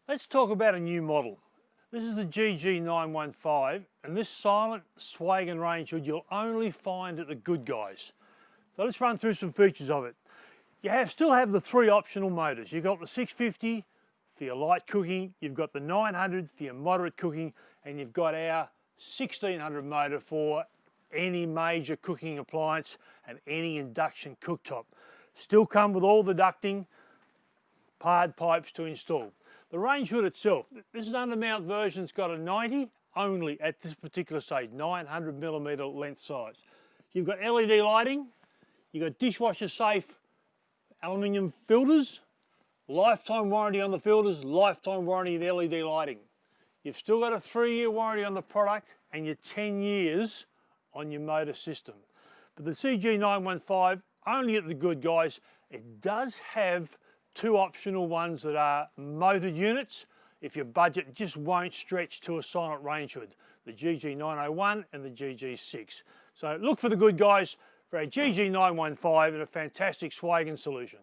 Let's talk about a new model. This is the GG-915, and this silent swag and range hood you'll only find at the Good Guys. So let's run through some features of it. You still have the three optional motors. You've got the 650 for your light cooking, you've got the 900 for your moderate cooking, and you've got our 1600 motor for any major cooking appliance and any induction cooktop. Still come with all the ducting, hard pipes to install. The range hood itself, this is undermount version's got a 90 only at this particular stage, 900mm length size. You've got LED lighting, you've got dishwasher-safe aluminium filters, lifetime warranty on the filters, lifetime warranty of LED lighting. You've still got a 3-year warranty on the product and your 10 years on your motor system. But the GG-915, only at the Good Guys, it does have two optional ones that are motored units if your budget just won't stretch to a silent range hood, the GG-901 and the GG6. So look for the Good Guys for a GG-915 and a fantastic swagging solution.